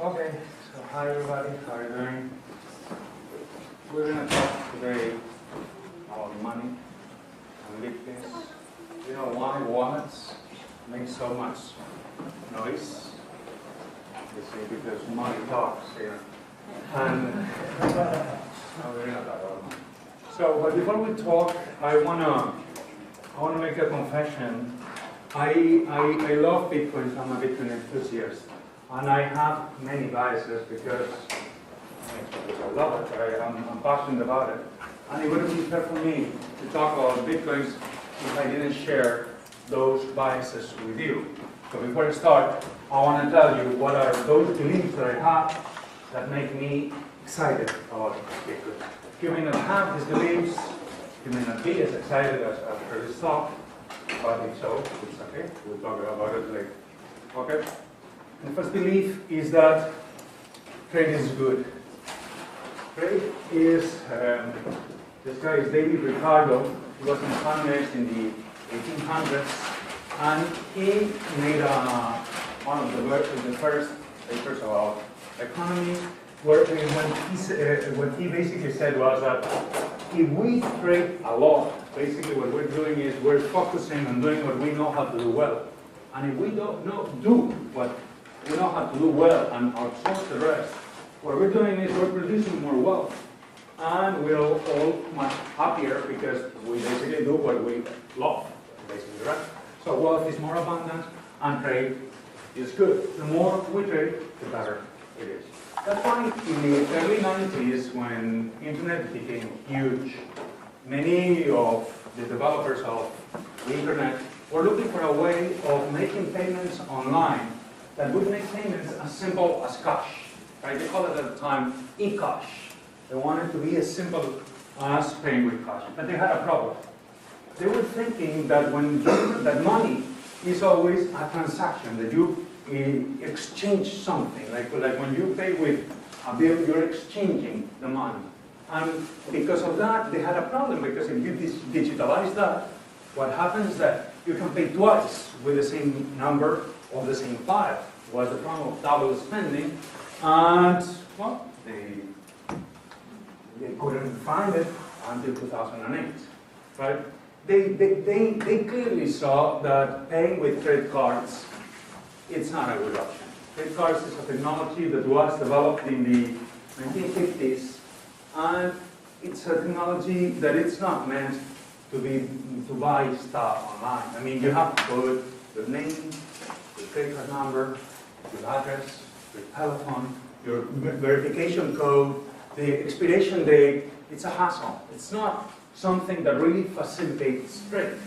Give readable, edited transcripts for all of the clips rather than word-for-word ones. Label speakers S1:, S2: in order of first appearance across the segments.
S1: Okay, so hi everybody, how are you doing? We're going to talk today about money and big things. You know why wallets make so much noise? You see, because money talks here. And no, we're not talking about money. So, but before we talk, I wanna make a confession. I love Bitcoin, so I'm a Bitcoin enthusiast. And I have many biases because I love it, I'm passionate about it. And it wouldn't be fair for me to talk about Bitcoins if I didn't share those biases with you. So before I start, I want to tell you what are those beliefs that I have that make me excited about Bitcoin. You may not have these beliefs, you may not be as excited as after this talk, but if so, it's okay. We'll talk about it later. Okay? The first belief is that trade is good. Trade is, this guy is David Ricardo. He was an economist in the 1800s, and he made one of the first papers about economy, where what he basically said was that if we trade a lot, basically what we're doing is we're focusing on doing what we know how to do well. And if we don't do what we know how to do well and outsource the rest, what we're doing is we're producing more wealth. And we're all much happier because we basically do what we love, basically, right? So wealth is more abundant and trade is good. The more we trade, the better it is. That's why in the early 90s, when internet became huge, many of the developers of the internet were looking for a way of making payments online that would make payments as simple as cash. Right? They called it at the time e-cash. They wanted to be as simple as paying with cash. But they had a problem. They were thinking that that money is always a transaction, that you exchange something. Like when you pay with a bill, you're exchanging the money. And because of that, they had a problem, because if you digitalize that, what happens is that you can pay twice with the same number or the same file. It was the problem of double spending, and well, they couldn't find it until 2008, right? They clearly saw that paying with credit cards, it's not a good option. Credit cards is a technology that was developed in the 1950s, and it's a technology that it's not meant to buy stuff online. I mean, you have to put your name, your credit card number, your address, your telephone, your verification code, the expiration date. It's a hassle. It's not something that really facilitates trade.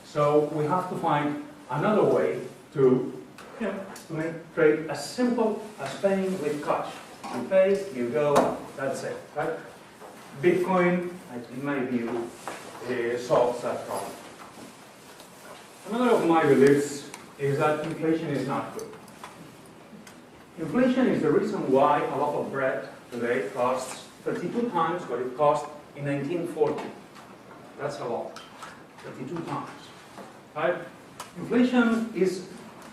S1: So we have to find another way to make trade as simple as paying with cash. You pay, you go, that's it, right? Bitcoin, in my view, solves that problem. Another of my beliefs is that inflation is not good. Inflation is the reason why a loaf of bread today costs 32 times what it cost in 1940. That's a lot. 32 times. Right? Inflation is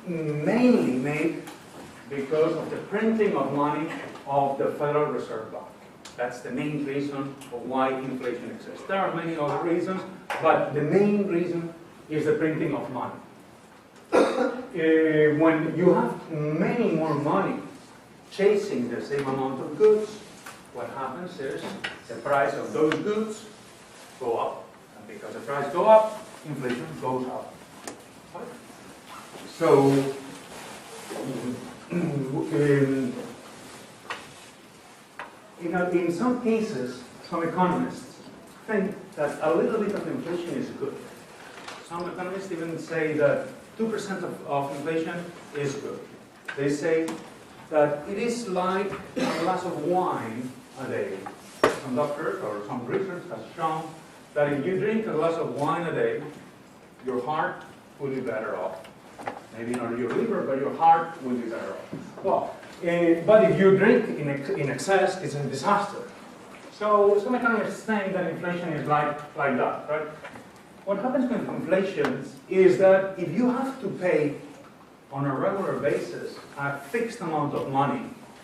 S1: mainly made because of the printing of money of the Federal Reserve Bank. That's the main reason of why inflation exists. There are many other reasons, but the main reason is the printing of money. When you have many more money chasing the same amount of goods, what happens is the price of those goods go up. And because the price goes up, inflation goes up. So, in some cases, some economists think that a little bit of inflation is good. Some economists even say that 2% of inflation is good. They say that it is like a glass of wine a day. Some doctors or some research has shown that if you drink a glass of wine a day, your heart will be better off. Maybe not your liver, but your heart will be better off. Well, but if you drink in excess, it's a disaster. So some economists think that inflation is like that, right? What happens with inflation is that if you have to pay on a regular basis a fixed amount of money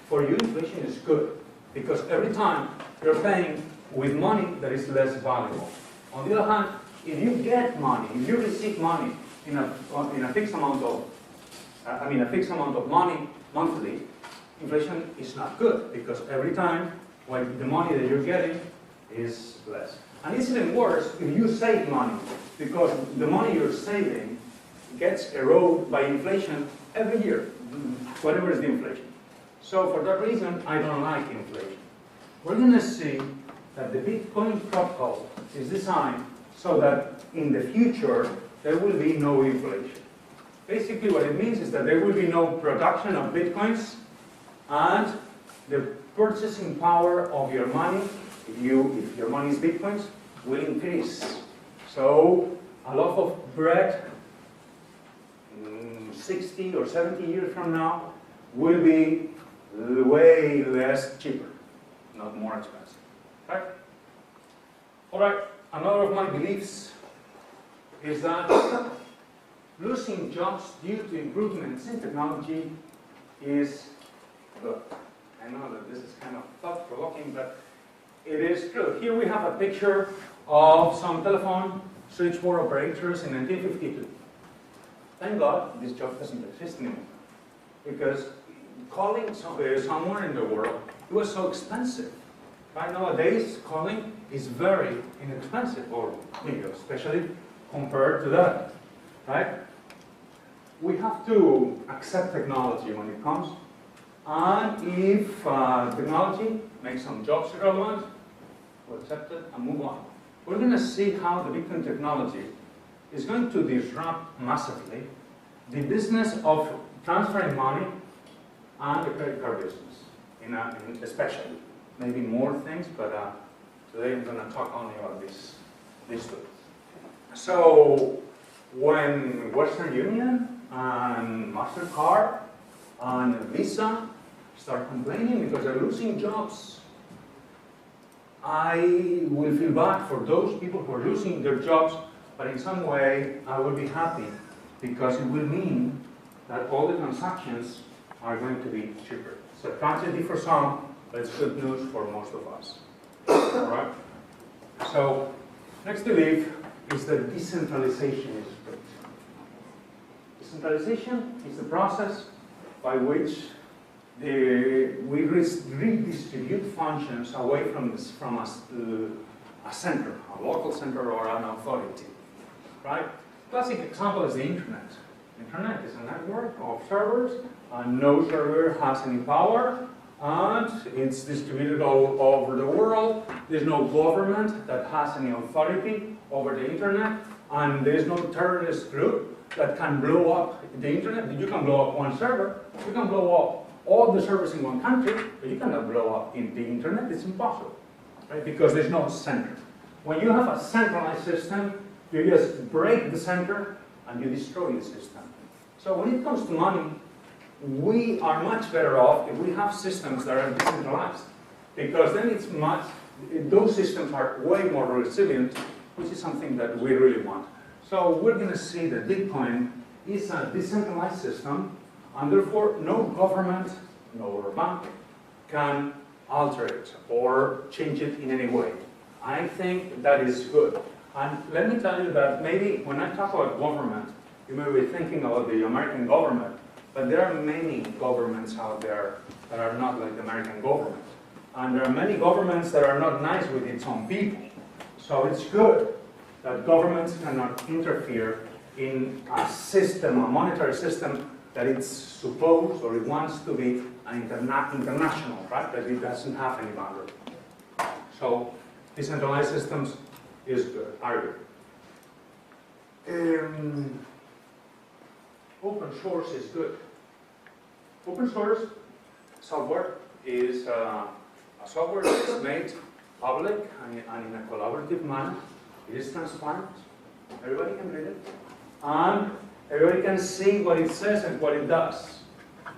S1: for you, inflation is good, because every time you're paying with money that is less valuable. On the other hand, if you get money, if you receive money in a fixed amount of, a fixed amount of money monthly, inflation is not good, because every time when the money that you're getting is less. And it's even worse if you save money, because the money you're saving gets eroded by inflation every year, whatever is the inflation. So for that reason, I don't like inflation. We're going to see that the Bitcoin protocol is designed so that in the future there will be no inflation. Basically what it means is that there will be no production of Bitcoins, and the purchasing power of your money, if your money is Bitcoins, will increase. So a loaf of bread 60 or 70 years from now will be way less cheaper, not more expensive. Right? All right, another of my beliefs is that losing jobs due to improvements in technology is good. I know that this is kind of thought-provoking, but it is true. Here we have a picture of some telephone switchboard operators in 1952. Thank God this job doesn't exist anymore, because calling somewhere in the world, it was so expensive. Right nowadays, calling is very inexpensive, or especially compared to that. Right? We have to accept technology when it comes, and if technology makes some jobs irrelevant, we'll accept it and move on. We're going to see how the Bitcoin technology is going to disrupt massively the business of transferring money and the credit card business, especially. Maybe more things, but today I'm going to talk only about these two. So when Western Union and MasterCard and Visa start complaining because they're losing jobs, I will feel bad for those people who are losing their jobs, but in some way I will be happy, because it will mean that all the transactions are going to be cheaper. It's a tragedy for some, but it's good news for most of us. All right? So, next belief is that decentralization is good. Decentralization is the process by which we redistribute functions away from a center, a local center or an authority. Right? Classic example is the internet. Internet is a network of servers, and no server has any power, and it's distributed all over the world. There's no government that has any authority over the internet, and there's no terrorist group that can blow up the internet. You can blow up one server, you can blow up all the servers in one country, but you cannot blow up in the internet. It's impossible, right? Because there's no center. When you have a centralized system, you just break the center and you destroy the system. So when it comes to money, we are much better off if we have systems that are decentralized, because then those systems are way more resilient, which is something that we really want. So we're going to see that Bitcoin is a decentralized system, and therefore no government, no bank can alter it or change it in any way. I think that is good. And let me tell you that maybe when I talk about government, you may be thinking about the American government, but there are many governments out there that are not like the American government. And there are many governments that are not nice with its own people. So it's good that governments cannot interfere in a system, a monetary system, that it's supposed or it wants to be an international, right? That it doesn't have any boundary. So decentralized systems are good. Open source is good. Open source software is a software that is made public and in a collaborative manner. It is transparent. Everybody can read it. And everybody can see what it says and what it does.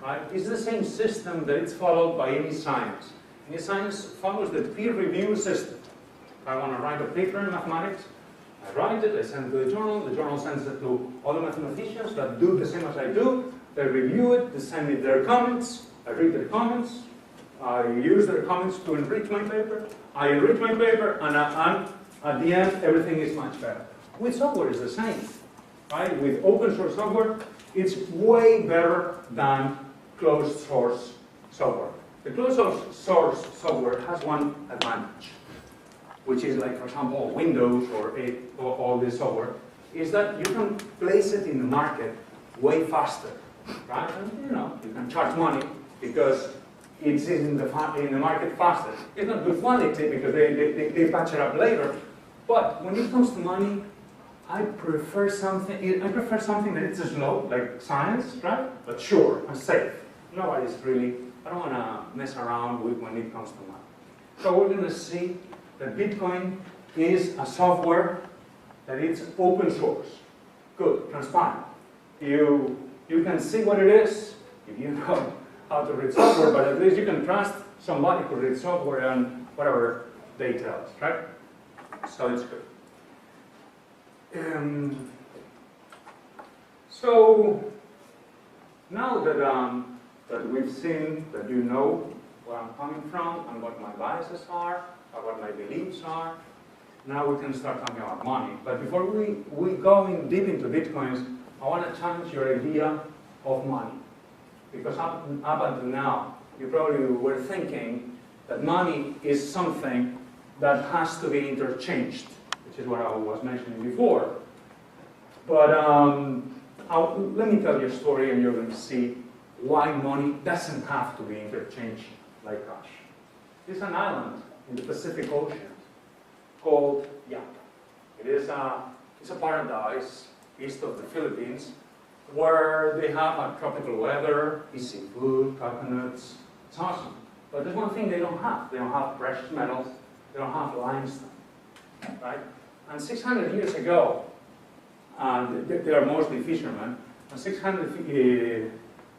S1: Right? It's the same system that it's followed by any science. Any science follows the peer review system. If I want to write a paper in mathematics, I write it, I send it to the journal sends it to other mathematicians that do the same as I do, they review it, they send me their comments, I read their comments, I use their comments to enrich my paper. I enrich my paper, and at the end, everything is much better. With software, it's the same, right? With open source software, it's way better than closed source software. The closed source software has one advantage, which is like, for example, Windows or all this software, is that you can place it in the market way faster, right? And, you can charge money because it's in the market faster. It's not good quality because they patch it up later. But when it comes to money, I prefer something that is slow, like science, right? But sure and safe. Nobody's really, I don't want to mess around with when it comes to money. So we're going to see that Bitcoin is a software that is open source. Good, transparent. You can see what it is if you know how to read software, but at least you can trust somebody who reads software and whatever they tell us, right? So it's good. So now that we've seen that you know where I'm coming from and what my biases are, or what my beliefs are, now we can start talking about money. But before we go in deep into Bitcoins, I want to challenge your idea of money. Because up until now, you probably were thinking that money is something that has to be interchanged, which is what I was mentioning before. But let me tell you a story and you're going to see why money doesn't have to be interchanged like cash. There's an island in the Pacific Ocean called Yap. It's a paradise east of the Philippines where they have a tropical weather, easy food, coconuts. It's awesome. But there's one thing they don't have. They don't have precious metals. They don't have limestone, right? And 600 years ago, they are mostly fishermen, and 600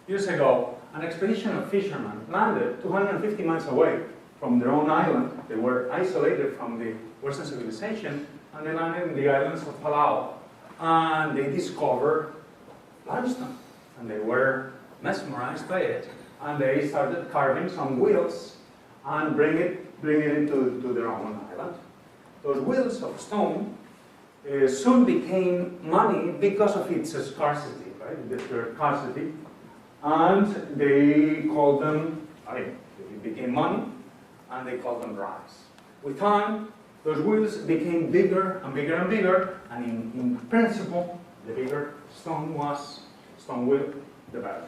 S1: years ago, an expedition of fishermen landed 250 miles away from their own island. They were isolated from the Western civilization, and they landed in the islands of Palau. And they discovered limestone, and they were mesmerized by it. And they started carving some wheels and bring it into their own island. Those wheels of stone soon became money because of its scarcity, right? Their scarcity. And they called them, it became money, and they called them rice. With time, those wheels became bigger and bigger and bigger, and in principle, the bigger stone wheel, the better.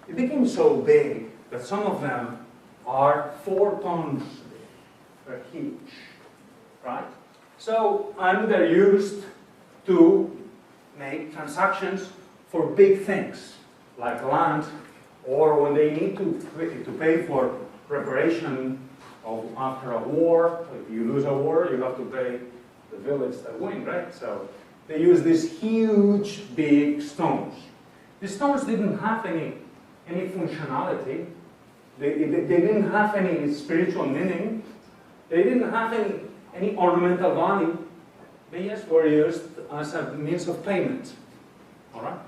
S1: It became so big that some of them are 4 tons big. They're huge, right? So, and they're used to make transactions for big things, like land, or when they need to pay for reparation after a war. If you lose a war, you have to pay the village that win, right? So they use these huge, big stones. The stones didn't have any functionality. They didn't have any spiritual meaning. They didn't have any ornamental value. They just were used as a means of payment. All right?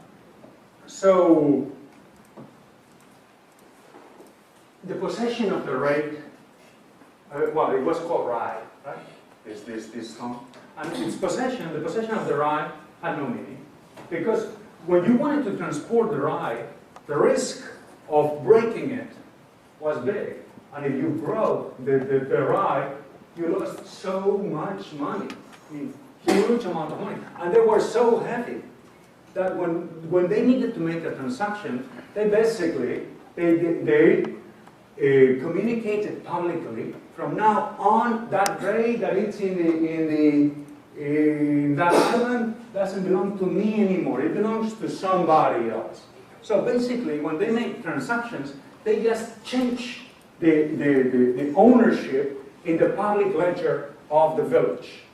S1: So the possession of the rate, well, it was called rye, right? This stone. And its possession, the possession of the rye had no meaning. Because when you wanted to transport the rye, the risk of breaking it was big. And if you broke the rye, you lost so much money, a huge amount of money. And they were so heavy that when they needed to make a transaction, they basically, they communicated publicly, from now on, that grade that it's in that island doesn't belong to me anymore. It belongs to somebody else. So basically, when they make transactions, they just change the ownership in the public ledger of the village.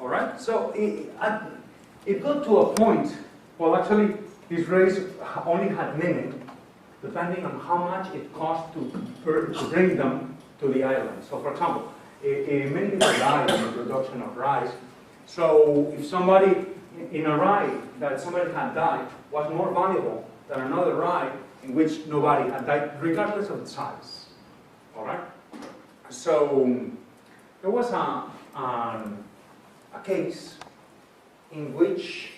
S1: All right? So it got to a point, well, actually, this race only had meaning depending on how much it cost to bring them to the island. So, for example, many people died in the production of rice. So, if somebody in a rye that somebody had died was more valuable than another rye in which nobody had died, regardless of its size. All right? So there was a case in which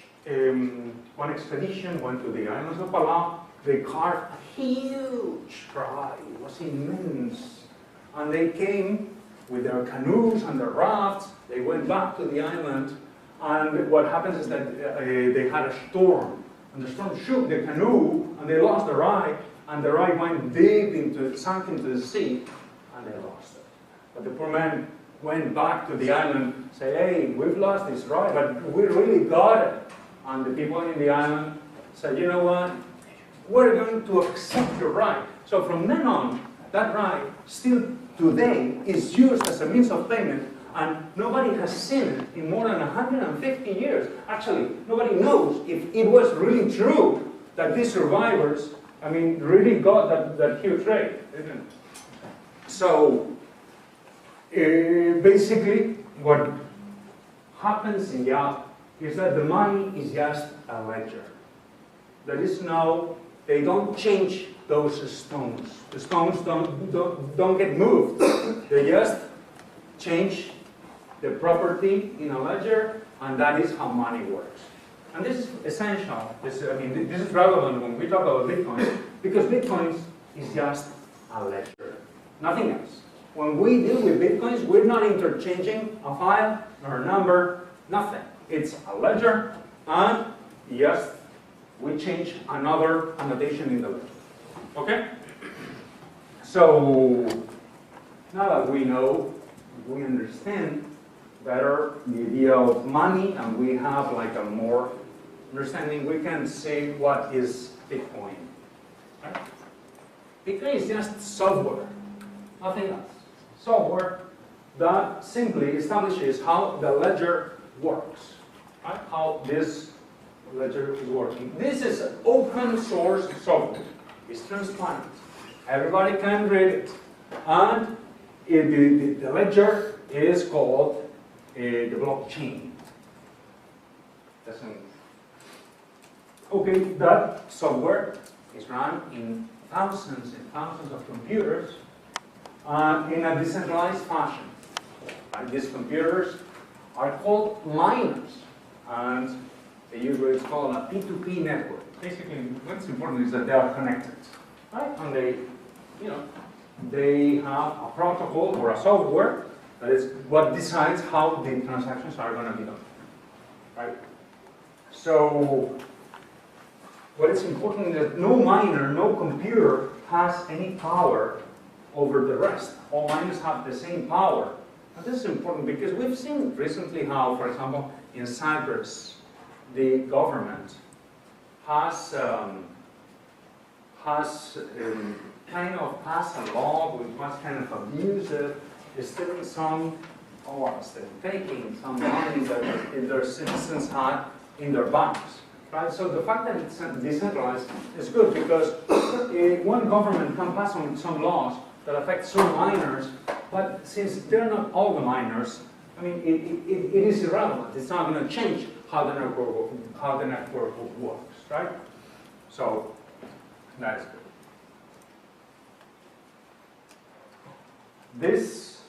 S1: one expedition went to the islands of Palau. They carved a huge tree. It was immense. And they came with their canoes and their rafts. They went back to the island. And what happens is that they had a storm. And the storm shook the canoe, and they lost the rye. And the rye went deep sank into the sea, and they lost it. But the poor man went back to the island, say, hey, we've lost this rye, but we really got it. And the people in the island said, you know what? We're going to accept your rye. So from then on, that rye still today is used as a means of payment, and nobody has seen it in more than 150 years. Actually, nobody knows if it was really true that these survivors, really got that huge rate, isn't it? So, basically, what happens in Yap is that the money is just a ledger. There is they don't change those stones. The stones don't get moved. They just change the property in a ledger, and that is how money works. And this is essential. This is relevant when we talk about Bitcoin, because Bitcoin is just a ledger, nothing else. When we deal with Bitcoins, we're not interchanging a file or a number, nothing. It's a ledger, and yes, we change another annotation in the ledger. Okay? So, now that we understand better the idea of money, and we have like a more understanding, we can say what is Bitcoin. Right? Bitcoin is just software, nothing else. Software that simply establishes how the ledger works, right? How this ledger is working. This is an open source software. It's transparent. Everybody can read it. And the ledger is called the blockchain. Okay, that software is run in thousands and thousands of computers in a decentralized fashion. And these computers are called miners, and usually it's called a P2P network. Basically, what's important is that they are connected, right? And they have a protocol or a software that is what decides how the transactions are going to be done, right? So, what is important is that no miner, no computer has any power over the rest. All miners have the same power. And this is important because we've seen recently how, for example, in Cyprus, the government has kind of passed a law which was kind of abusive, stealing some, taking some money that their citizens had in their banks. Right? So the fact that it's decentralized is good because one government can pass on some laws that affect some miners, but since they're not all the miners, it is irrelevant. It's not going to change how the network works, right? So that is good. This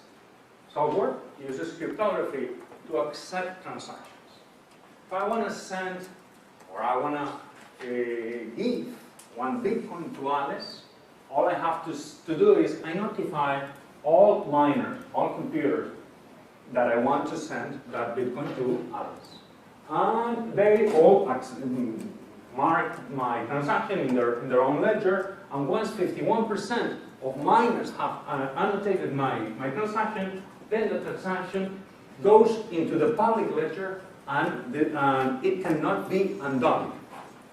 S1: software uses cryptography to accept transactions. If I want to send or I want to give 1 Bitcoin to Alice, all I have to do is I notify all miners, all computers that I want to send that Bitcoin to Alice. And they all mark my transaction in their own ledger, and once 51% of miners have annotated my transaction, then the transaction goes into the public ledger, and it cannot be undone.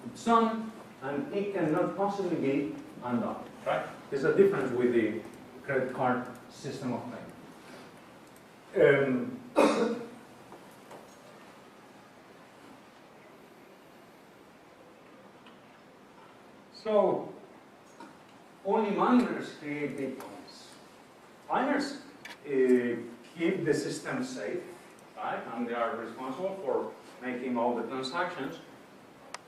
S1: It's done, and it cannot possibly be undone. Right? There's a difference with the credit card system of payment. So, only miners create Bitcoins. Miners keep the system safe, right? And they are responsible for making all the transactions.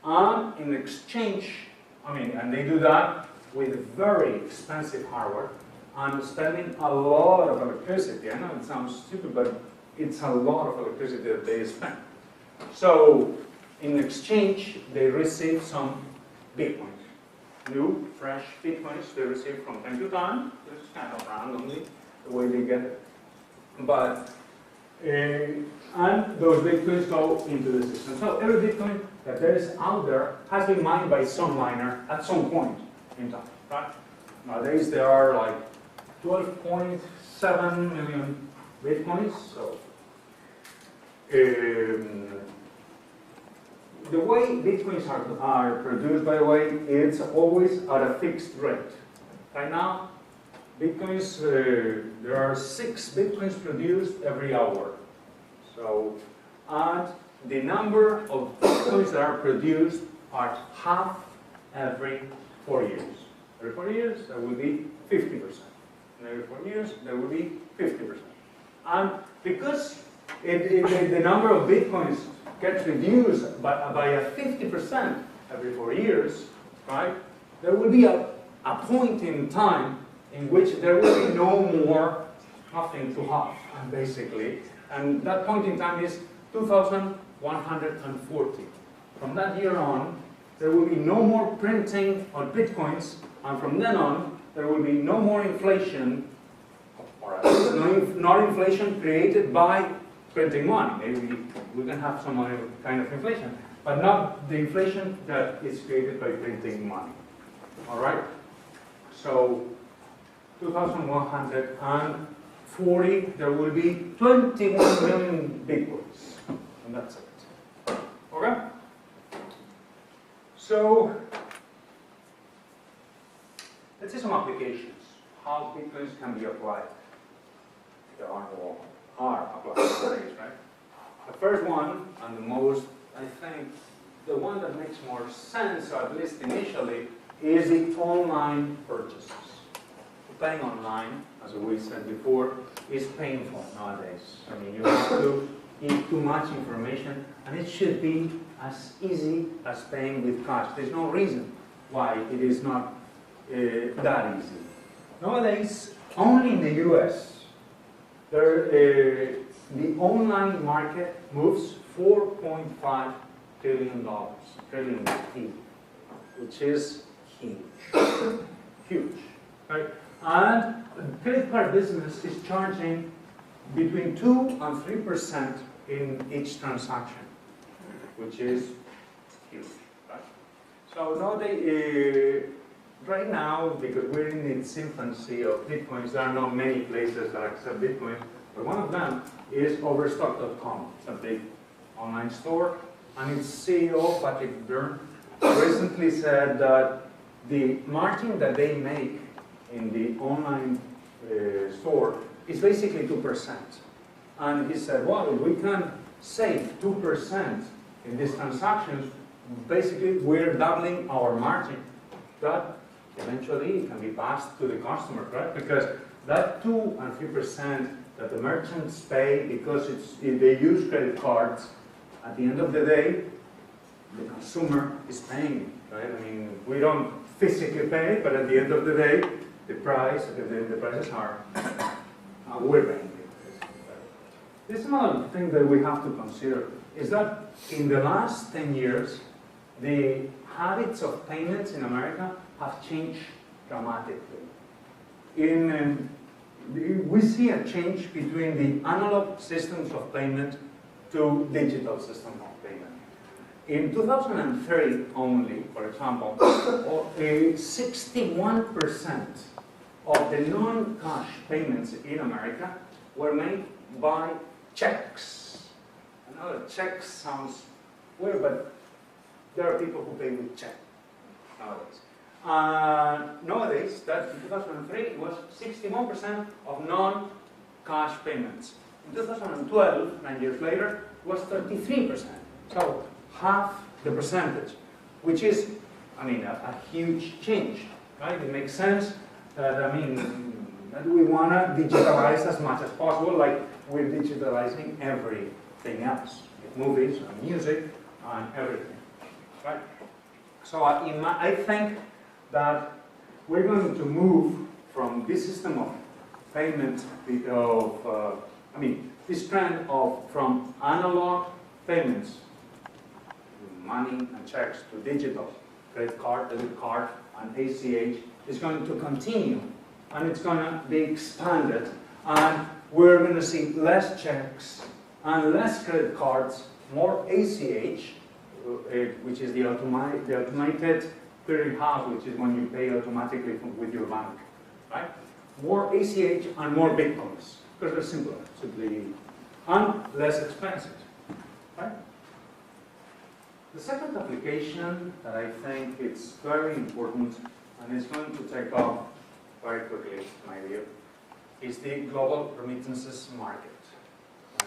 S1: And in exchange, and they do that with very expensive hardware. and spending a lot of electricity. I know it sounds stupid, but it's a lot of electricity that they spend. So in exchange, they receive some Bitcoins. New, fresh Bitcoins they receive from time to time. It's kind of randomly the way they get it. But, and those Bitcoins go into the system. So every Bitcoin that there is out there has been mined by some miner at some point in time, right? Nowadays there are like 12.7 million Bitcoins. So the way Bitcoins are produced, by the way, it's always at a fixed rate. Right now, Bitcoins, there are 6 Bitcoins produced every hour. So, and the number of Bitcoins that are produced are half every 4 years. Every 4 years, there will be 50%. And every 4 years, there will be 50%. And because the number of Bitcoins gets reduced by a 50% every 4 years, right? There will be a point in time in which there will be no more nothing to have, basically. And that point in time is 2140. From that year on, there will be no more printing of Bitcoins, and from then on, there will be no more inflation, or at least not inflation created by printing money. Maybe we can have some other kind of inflation, but not the inflation that is created by printing money. All right? So 2140, there will be 21 million Bitcoins, and that's it. Okay? So let's see some applications. How Bitcoins can be applied. There are applied nowadays, right? The first one, and the most, I think, the one that makes more sense, or at least initially, is the online purchases. Paying online, as we said before, is painful nowadays. I mean, you have to give too much information, and it should be as easy as paying with cash. There's no reason why it is not that easy. Nowadays, only in the US, the online market moves $4.5 trillion, which is huge, huge, right? And the credit card business is charging between 2 and 3% in each transaction, which is huge, right? So nowadays, right now, because we're in its infancy of Bitcoins, there are not many places that accept Bitcoin, but one of them is Overstock.com. It's a big online store, and its CEO, Patrick Byrne, recently said that the margin that they make in the online store is basically 2%. And he said, well, if we can save 2% in these transactions, basically we're doubling our margin. That eventually can be passed to the customer, right? Because that 2 and 3% that the merchants pay because they use credit cards, at the end of the day, the consumer is paying, right? I mean, we don't physically pay, but at the end of the day, the prices are, we're paying it. This is another thing that we have to consider, is that in the last 10 years, the habits of payments in America have changed dramatically. We see a change between the analog systems of payment to digital systems of payment. In 2003 only, for example, 61% of the non-cash payments in America were made by checks. I know that checks sounds weird, but there are people who pay with check nowadays. Nowadays, that in 2003, it was 61% of non-cash payments. In 2012, 9 years later, it was 33%. So half the percentage, which is, I mean, a huge change, right? It makes sense that, I mean, that we want to digitalize as much as possible, like we're digitalizing everything else, like movies and music and everything, right? So I think that we're going to move from this system of payment of, this trend of from analog payments, money and checks, to digital, credit card, debit card, and ACH is going to continue, and it's going to be expanded, and we're going to see less checks and less credit cards, more ACH, which is the automated clearinghouse, which is when you pay automatically with your bank, right? More ACH and more Bitcoins, because they're simpler, and less expensive, right? The second application that I think is very important, and is going to take off very quickly, in my view, is the global remittances market.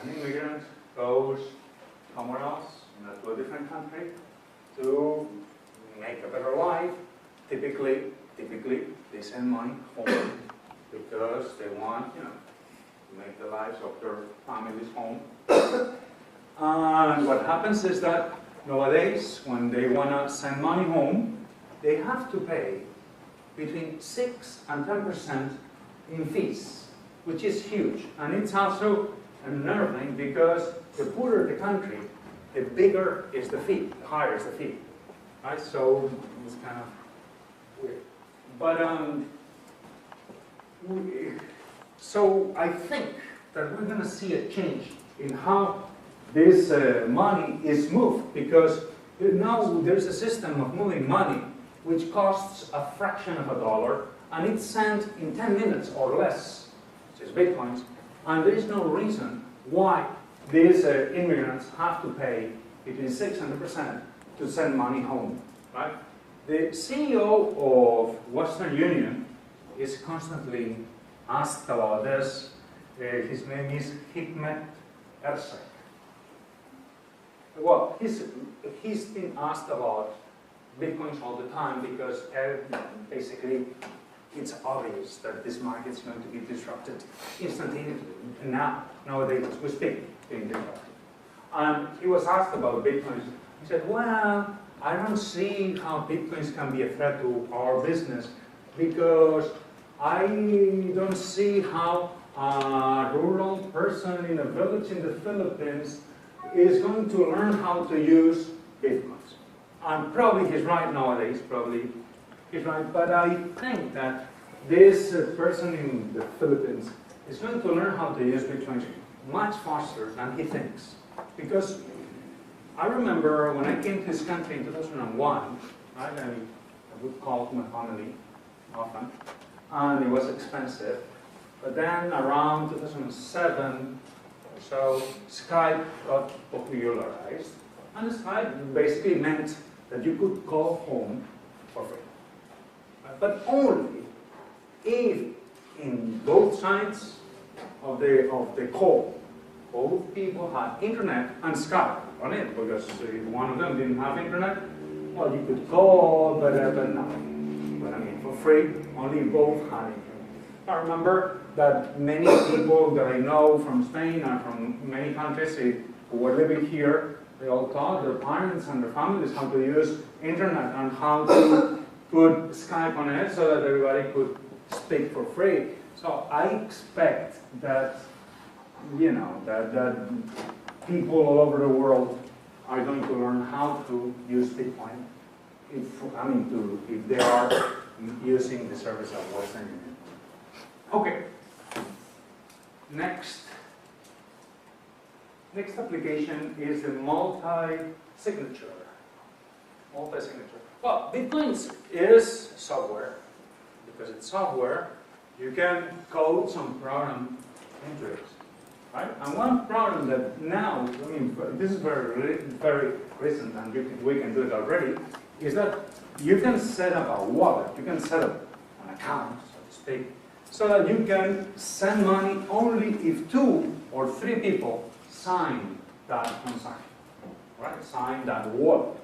S1: When an immigrant goes somewhere else, to a different country, to make a better life, typically they send money home because they want, to make the lives of their families home. And what happens is that nowadays, when they want to send money home, they have to pay between 6 and 10% in fees, which is huge. And it's also unnerving because the poorer the country, the bigger is the fee, the higher is the fee. Right? So it's kind of weird. But so I think that we're going to see a change in how this money is moved, because now there's a system of moving money which costs a fraction of a dollar, and it's sent in 10 minutes or less, which is Bitcoins, and there is no reason why these immigrants have to pay between 6 and 10% to send money home, right? The CEO of Western Union is constantly asked about this. His name is Hikmet Ersek. Well, he's been asked about Bitcoins all the time because basically it's obvious that this market is going to be disrupted instantaneously. Nowadays, as we speak, being disrupted. And he was asked about Bitcoins. He said, well, I don't see how Bitcoins can be a threat to our business because I don't see how a rural person in a village in the Philippines is going to learn how to use Bitcoins. And probably he's right nowadays, probably he's right, but I think that this person in the Philippines is going to learn how to use Bitcoins much faster than he thinks. Because I remember when I came to this country in 2001, right, I would call my family often, and it was expensive. But then around 2007 or so, Skype got popularized. And Skype basically meant that you could call home for free. But only if in both sides of the call, both people had internet and Skype on it, because if one of them didn't have internet, well, you could call, but nothing. But I mean, for free, only both had internet. I remember that many people that I know from Spain and from many countries who were living here, they all taught their parents and their families how to use internet and how to put Skype on it so that everybody could speak for free. So I expect that, that people all over the world are going to learn how to use Bitcoin if they are using the service of Western Union. Okay. Next application is the multi-signature. Well, Bitcoin is software. Because it's software, you can code some program into it, right? And one problem that now, this is very recent, and we can do it already, is that you can set up a wallet, you can set up an account, so to speak, so that you can send money only if 2 or 3 people sign that transaction, right? Sign that wallet.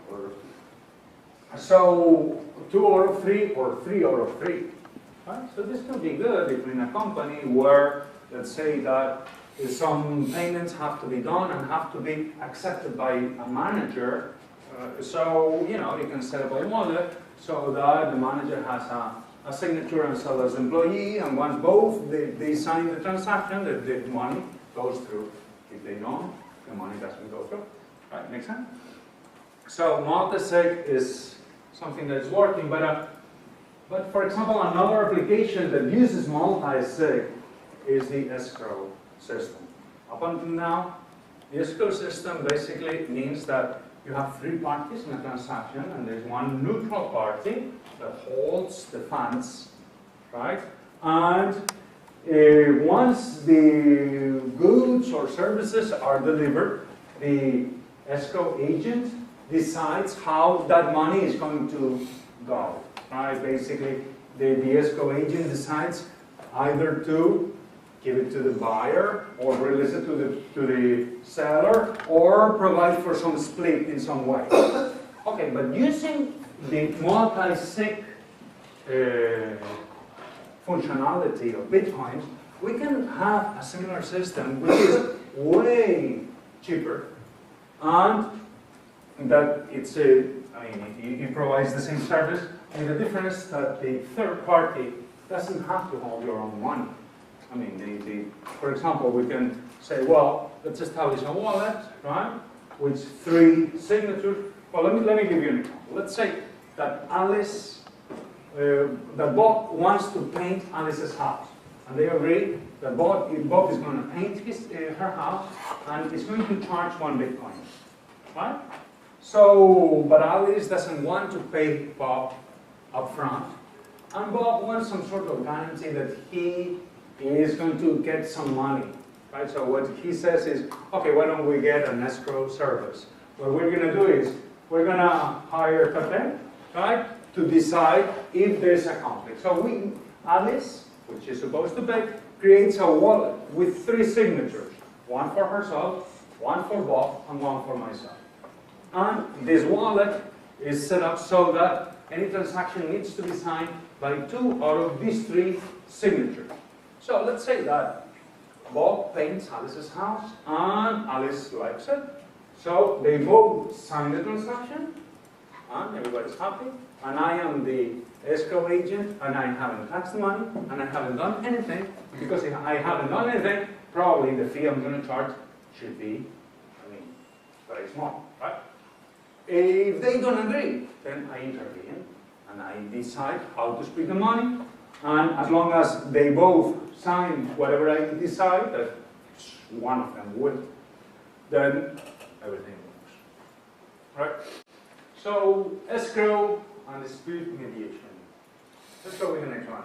S1: So 2 out of 3 or 3 out of 3. Right? So this could be good if in a company where, let's say that some payments have to be done and have to be accepted by a manager. So, you can set up a wallet so that the manager has a signature and seller's employee, and once both they sign the transaction, the money goes through. If they don't, the money doesn't go through. Right, make sense? So multi-sig is something that's working, but for example, another application that uses multi-sig is the escrow system. Up until now, the escrow system basically means that you have three parties in a transaction, and there's one neutral party that holds the funds, right? And once the goods or services are delivered, the escrow agent decides how that money is going to go, right? Basically, the escrow agent decides either to give it to the buyer or release it to the seller or provide for some split in some way. Okay, but using the multi-sig functionality of Bitcoin, we can have a similar system which is way cheaper, and that it's it provides the same service, with the difference that the third party doesn't have to hold your own money. I mean, for example, we can say, well, let's establish a wallet, right, with three signatures. Well, let me give you an example. Let's say that that Bob wants to paint Alice's house, and they agree that Bob is going to paint her house, and is going to charge 1 Bitcoin, right? So, but Alice doesn't want to pay Bob up front, and Bob wants some sort of guarantee that he is going to get some money, right? So what he says is, okay, why don't we get an escrow service? What we're going to do is, we're going to hire Pepe, right, to decide if there's a conflict. So Alice, which is supposed to pay, creates a wallet with 3 signatures, one for herself, one for Bob, and one for myself. And this wallet is set up so that any transaction needs to be signed by 2 out of these 3 signatures. So let's say that Bob paints Alice's house and Alice likes it. So they both sign the transaction and everybody's happy. And I am the escrow agent and I haven't taxed the money and I haven't done anything. Because if I haven't done anything, probably the fee I'm going to charge should be, very small, right? If they don't agree, then I intervene and I decide how to split the money. And as long as they both sign whatever I decide, that one of them would, then everything works. Right? So, escrow and dispute mediation. Let's go with the next one.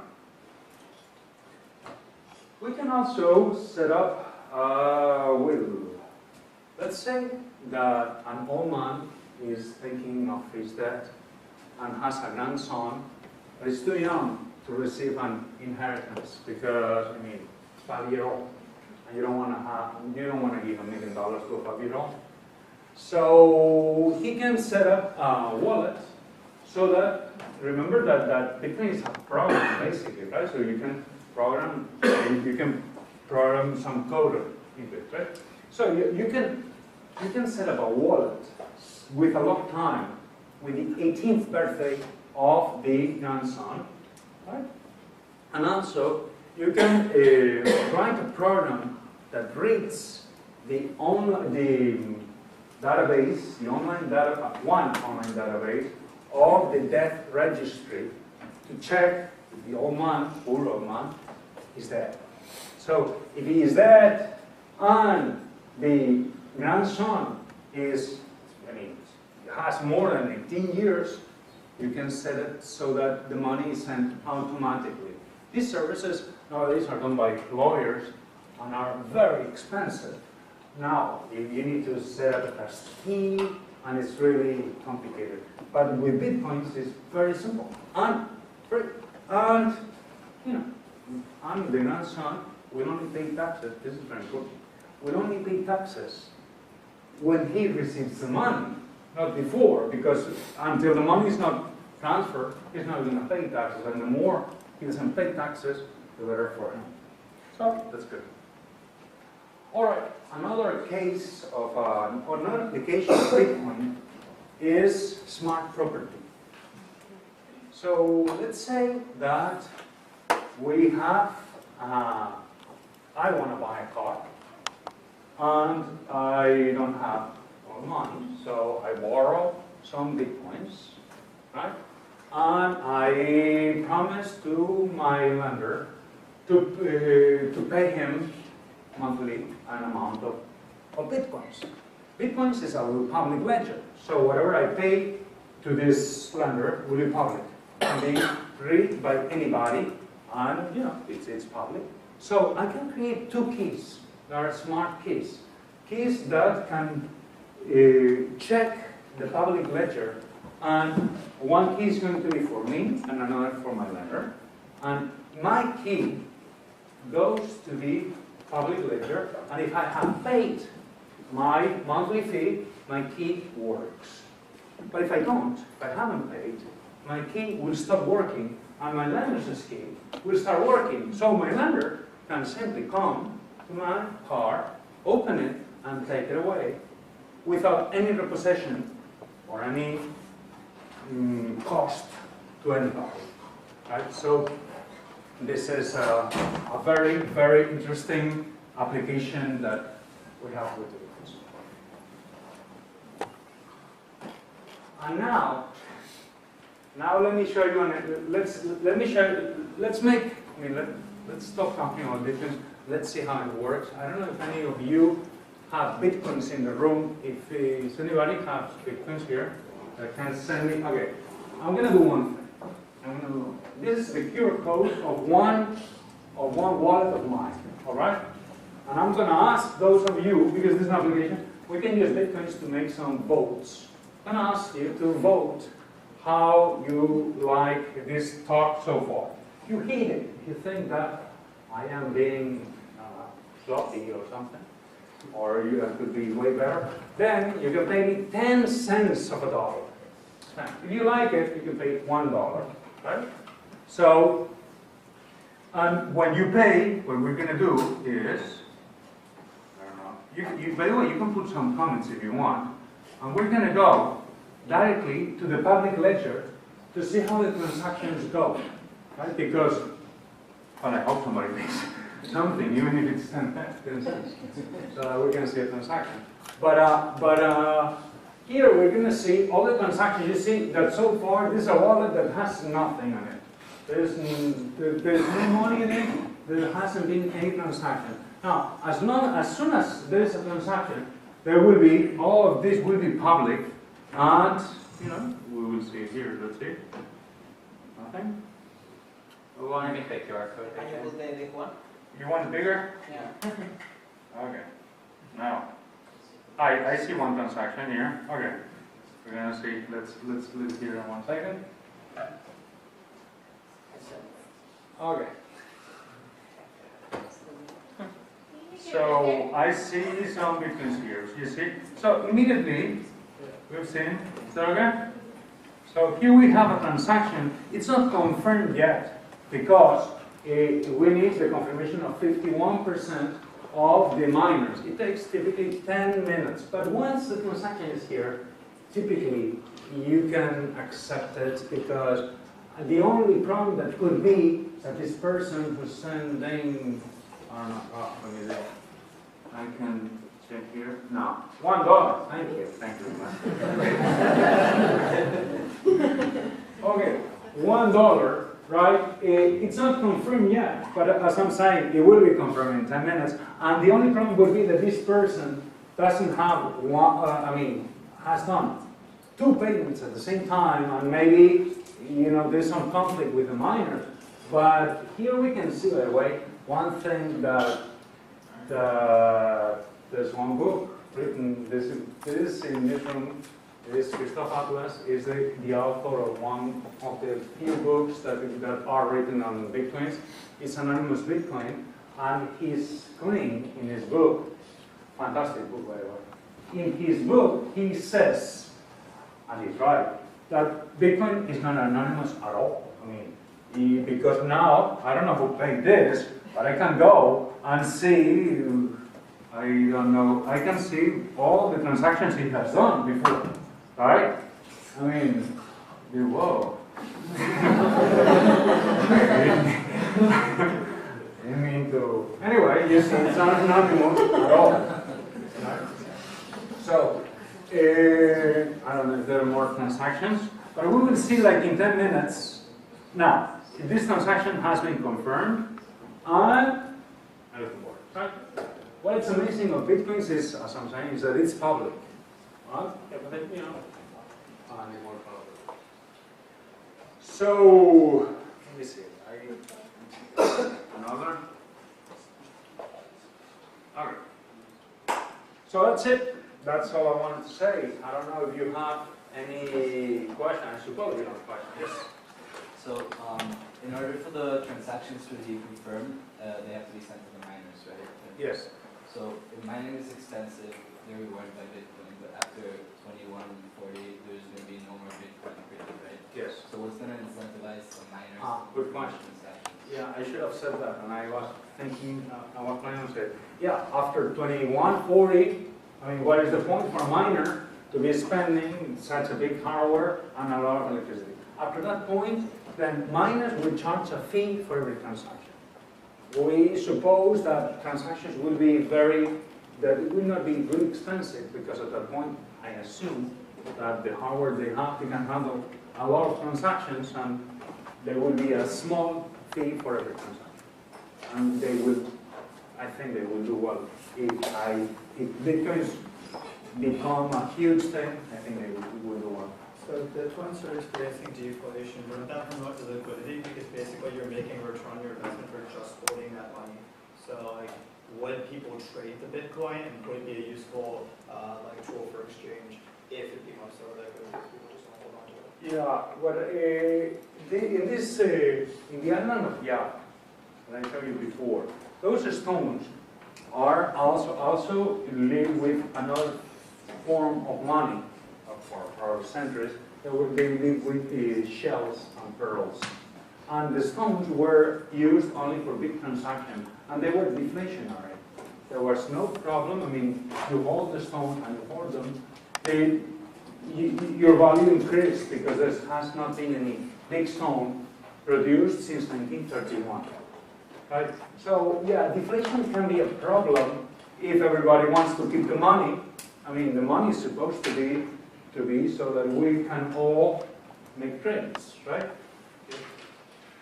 S1: We can also set up a will. Let's say that an old man is thinking of his death and has a grandson that is too young to receive an inheritance because, 5-year-old, and you don't want to give $1 million to a 5-year-old. So he can set up a wallet so that, remember that Bitcoin is a program basically, right? So you can program some code into it, right? So you can set up a wallet with a lock time with the 18th birthday of the grandson. Right? And also, you can write a program that reads one online database of the death registry to check if the old man, poor old man, is dead. So if he is dead and the grandson has more than 18 years, you can set it so that the money is sent automatically. These services nowadays are done by lawyers and are very expensive. Now, you need to set up a trustee, and it's really complicated. But with Bitcoins, it's very simple and free. And, I'm the grandson, we only pay taxes. This is very important. We only pay taxes when he receives the money, not before, because until the money is not transferred, he's not going to pay taxes, and the more he doesn't pay taxes, the better for him. So that's good. All right, another case of another application of Bitcoin is smart property. So let's say that we have, I want to buy a car, and I don't have all money, so I borrow some bitcoins, right? And I promise to my lender to pay him monthly an amount of bitcoins. Bitcoins is a public ledger, so whatever I pay to this lender will be public, can be read by anybody, and it's public. So I can create two keys. They are smart keys, keys that can check the public ledger, and one key is going to be for me and another for my lender, and my key goes to the public ledger, and if I have paid my monthly fee, my key works. But if I don't, if I haven't paid, my key will stop working, and my lender's key will start working. So my lender can simply come to my car, open it, and take it away without any repossession or any cost to anybody. Right? So this is a very, very interesting application that we have with it. And now let me show you. Let's stop talking about Bitcoin. Let's see how it works. I don't know if any of you have Bitcoins in the room. Does anybody have Bitcoins here that can send me? Okay, I'm gonna do one thing. This is the QR code of one wallet of mine. All right, and I'm gonna ask those of you, because this is an application, we can use Bitcoins to make some votes. I'm gonna ask you to vote how you like this talk so far. If you hate it, if you think that I am being sloppy or something, or you could be way better, then you can pay me 10 cents of a dollar. If you like it, you can pay $1, right? So, and when you pay, what we're gonna do is, I don't know, by the way, you can put some comments if you want, and we're gonna go directly to the public ledger to see how the transactions go, right? Because, well, I hope somebody pays something, even if it's 10 cents, so that we can see a transaction. But here we're going to see all the transactions. You see that so far this is a wallet that has nothing on it. There's no money in it. There hasn't been any transaction. Now, as soon as there is a transaction, there will be, all of this will be public, and we will see it here. Let's see. Nothing.
S2: We want to make the QR code.
S3: Can you put the big one?
S1: You want it bigger?
S3: Yeah.
S1: Okay. Now, I see one transaction here. Okay. We're gonna see. Let's live here in 1 second. Okay. So I see some Bitcoins here. You see? So immediately we've seen. Is that okay? So here we have a transaction. It's not confirmed yet because we need the confirmation of 51% of the miners. It takes typically 10 minutes. But once the transaction is here, typically you can accept it, because the only problem that could be that this person who's sending, I don't know, let me see. I can check here. No, $1. Thank you very much. Okay, $1. Right? It's not confirmed yet, but as I'm saying, it will be confirmed in 10 minutes. And the only problem would be that this person doesn't have has done 2 payments at the same time, and maybe there's some conflict with the miner. But here we can see, by the way, one thing that there's one book written. This in this room. Christoph Atlas is the author of one of the few books that are written on Bitcoins. It's Anonymous Bitcoin, and he's claiming in his book, fantastic book by the way, in his book he says, and he's right, that Bitcoin is not anonymous at all. Because now, I don't know who paid this, but I can go and see, I don't know, I can see all the transactions he has done before. Right? Whoa. not an animal at all. Right? So, I don't know if there are more transactions, but we will see like in 10 minutes. Now, this transaction has been confirmed, and everything works. Right? What's amazing of Bitcoins is, as I'm saying, is that it's public. Right? Everything, you know, and it works public. So, let me see. Another. Okay. So that's it. That's all I wanted to say. I don't know if you have any question. I suppose you have questions. Yes.
S3: So, in order for the transactions to be confirmed, they have to be sent to the miners, right?
S1: Yes.
S3: So, if mining is expensive, they're rewarded by Bitcoin, but after 2140, there's going to be no more Bitcoin created, right?
S1: Yes.
S3: So, what's going to incentivize the miners
S1: Good
S3: to
S1: question.
S3: transactions?
S1: Yeah, I should have said that, and I was thinking, I was planning to say, yeah, after 2140, I mean, what is the point for a miner to be spending such a big hardware and a lot of electricity? After that point, then miners will charge a fee for every transaction. We suppose that transactions will be that it will not be really expensive, because at that point, I assume that the hardware they can handle a lot of transactions, and there will be a small fee for every transaction. And they will, I think they will do well. If Bitcoins become a huge thing, I think they will do well.
S4: So the twins are experiencing deflation. Wouldn't that promote the liquidity? Because basically you're making a return on your investment for just holding that money. So like, would people trade the Bitcoin, and would it be a useful like tool for exchange if it becomes so liquid because people just don't hold on to it?
S1: Yeah, well, in the island of Yap, that I showed you before, those stones are also live with another form of money for centuries. They live with shells and pearls. And the stones were used only for big transactions, and they were deflationary. There was no problem. I mean, you hold the stone and you hold them, your value increased, because there has not been any big stone produced since 1931. Right? So yeah, deflation can be a problem if everybody wants to keep the money. I mean, the money is supposed to be so that we can all make trades, right?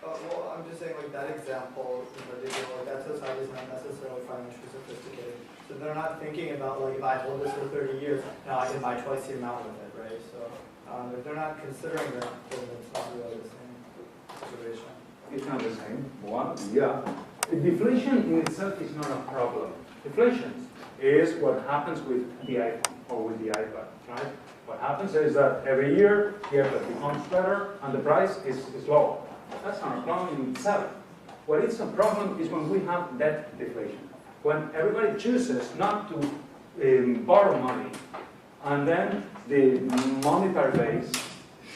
S4: Well, I'm just saying, like, that example in particular, like, that society is not necessarily financially sophisticated. So they're not thinking about, like, if I hold this for 30 years, now I can buy twice the amount of it, right? So if they're not considering that, then it's not really the same situation.
S1: It's not the same. One, yeah. Deflation in itself is not a problem. Deflation is what happens with the iPhone or with the iPad, right? What happens is that every year the iPad becomes better and the price is lower. That's not a problem in itself. What is a problem is when we have debt deflation. When everybody chooses not to borrow money, and then the monetary base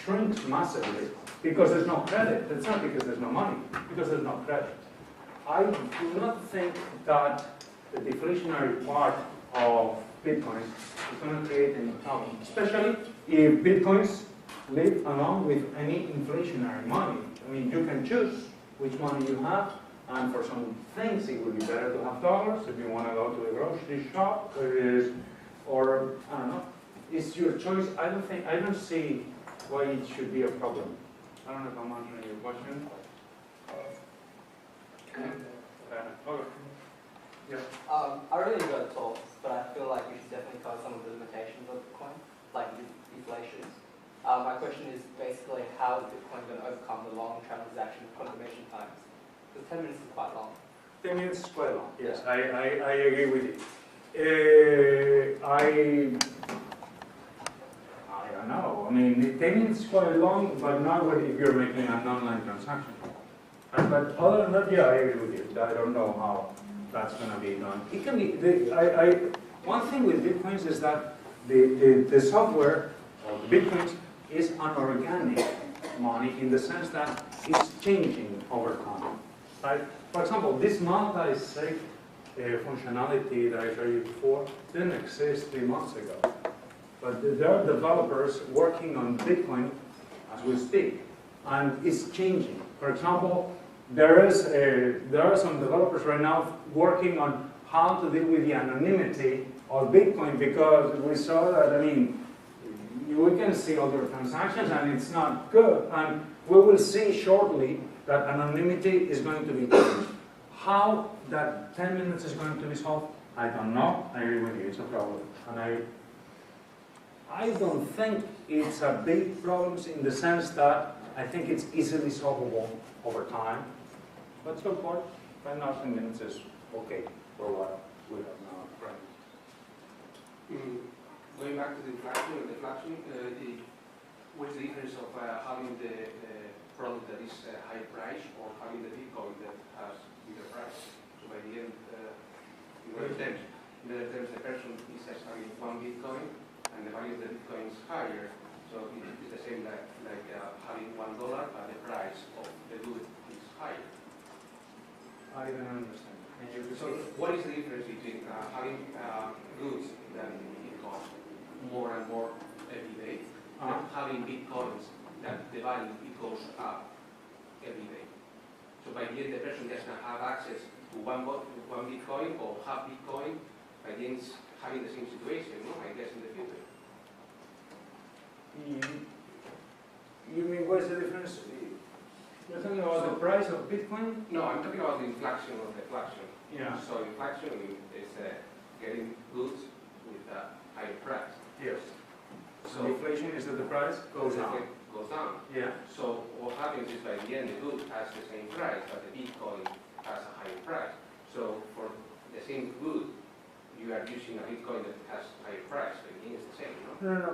S1: shrinks massively because there's no credit. It's not because there's no money, because there's no credit. I do not think that the deflationary part of Bitcoin is going to create any problem, especially if Bitcoins live along with any inflationary money. I mean, you can choose which money you have, and for some things it would be better to have dollars if you want to go to the grocery shop, or I don't know. It's your choice. I don't see why it should be a problem. I don't know if I'm answering your question. Okay. Yeah.
S5: I really got to talk, but I feel like we should definitely cover some of the limitations of Bitcoin, like deflation. My question is basically how is Bitcoin going to overcome the long transaction confirmation times? Because 10 minutes is quite long.
S1: 10 minutes is quite long. Yes,
S5: Yeah.
S1: I agree with you. I don't know. I mean, 10 minutes is quite long, but not if you're making an online transaction. But other than that, yeah, I agree with you. I don't know how that's going to be done. It can be. One thing with Bitcoins is that the software of Bitcoins is an organic money in the sense that it's changing over time. Right? For example, this multi-sig functionality that I showed you before didn't exist 3 months ago. But there are developers working on Bitcoin as we speak, and it's changing. For example, there are some developers right now working on how to deal with the anonymity of Bitcoin, because we saw that, I mean, we can see other transactions and it's not good. And we will see shortly that anonymity is going to be changed. How that 10 minutes is going to be solved, I don't know. I agree with you, it's a problem. And I don't think it's a big problem in the sense that I think it's easily solvable over time. But so far, right now 10 minutes is okay for what we have now.
S6: Going back to the inflation and deflation, what's the difference of having the product that is high price or having the Bitcoin that has bigger price? So by the end, in other terms, the person is having 1 Bitcoin and the value of the Bitcoin is higher. So it's the same like having $1, but the price of the good is higher.
S1: I don't understand.
S6: So what is the difference between having goods that it costs more and more every day, and having Bitcoins that the value it goes up every day? So by the end, the person just can have access to one Bitcoin or half Bitcoin. By the end, it's having the same situation, no? I guess in the future.
S1: You mean what's the difference? You're talking about the price of Bitcoin?
S6: No, I'm talking about the inflation or deflation.
S1: Yeah.
S6: So inflation is getting goods with a higher price.
S1: Yes.
S6: So
S1: So inflation is that the price goes down.
S6: Goes down.
S1: Yeah.
S6: So what happens is by the end the good has the same price, but the Bitcoin has a higher price. So for the same good, you are using a Bitcoin that has a higher price. So it means the same, no?
S1: No,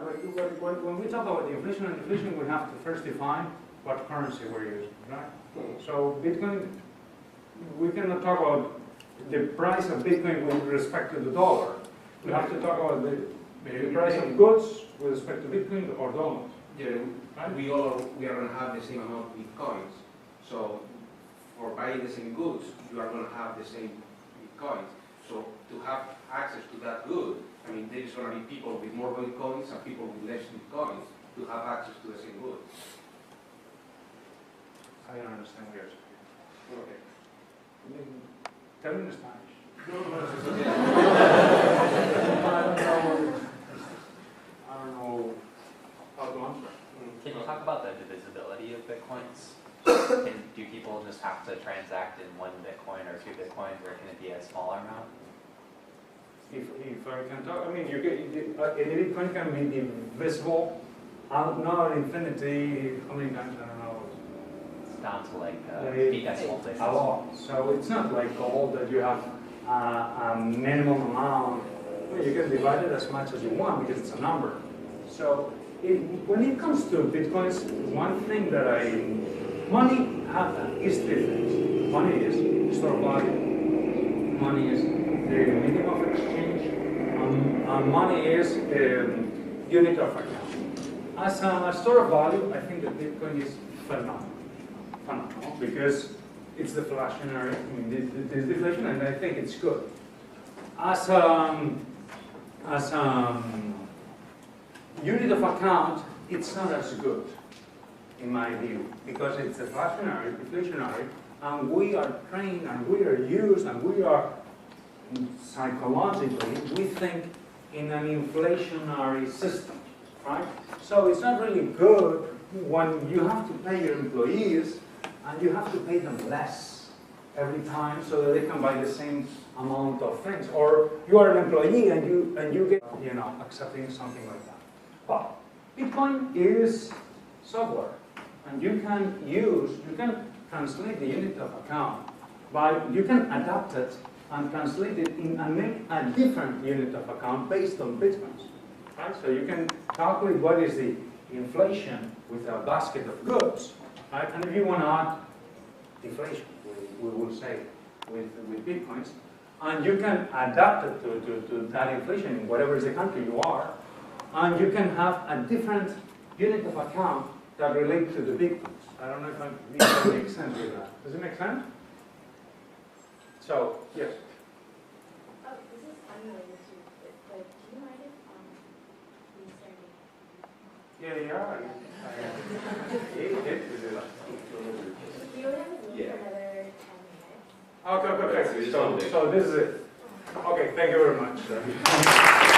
S1: but when we talk about the inflation and deflation, we have to first define what currency we're using, right? So Bitcoin, we cannot talk about the price of Bitcoin with respect to the dollar. We have to talk about the price of goods with respect to Bitcoin or dollars.
S6: Yeah,
S1: Right?
S6: we are going to have the same amount of Bitcoins. So for buying the same goods, you are going to have the same Bitcoins. So to have access to that good, I mean, there is going to be people with more Bitcoins and people with less Bitcoins to have access to the same good.
S1: I don't understand what you're saying.
S6: Okay.
S1: Tell me in Spanish. I don't know how to answer.
S2: Can you talk about the divisibility of Bitcoins? Do people just have to transact in 1 Bitcoin or 2 Bitcoins, or can it be a smaller amount?
S1: If I can talk, I mean, any Bitcoin can be divisible, not infinity, how many times, I don't know.
S2: It's down to like
S1: Yeah,
S2: decimal places.
S1: A lot. So it's not like gold that you have a minimum amount. Well, you can divide it as much as you want because it's a number. So when it comes to Bitcoins, one thing that money is different. Money is store of value. Money is the medium of exchange. And money is unit of account. As a store of value, I think that Bitcoin is phenomenal. Because it's deflationary. I mean, there's deflation, and I think it's good. As unit of account, it's not as good, in my view, because it's deflationary, and we are trained, and we are used, and we are psychologically, we think in an inflationary system, right? So it's not really good when you have to pay your employees and you have to pay them less every time so that they can buy the same amount of things. Or you are an employee and you get, accepting something like that. But Bitcoin is software, and you can translate the unit of account you can adapt it and translate it and make a different unit of account based on Bitcoins. Right? So you can calculate what is the inflation with a basket of goods. Right? And if you want to add deflation, we will say, with Bitcoins, and you can adapt it to that inflation in whatever is the country you are, and you can have a different unit of account that relates to the Bitcoins. I don't know if that makes sense with that. Does it make sense? So, yes.
S7: Oh, this is unrelated to it, but do you mind if we start?
S1: Yeah.
S7: We only have a room for another 10 minutes.
S1: Okay. So this is it. Okay, thank you very much.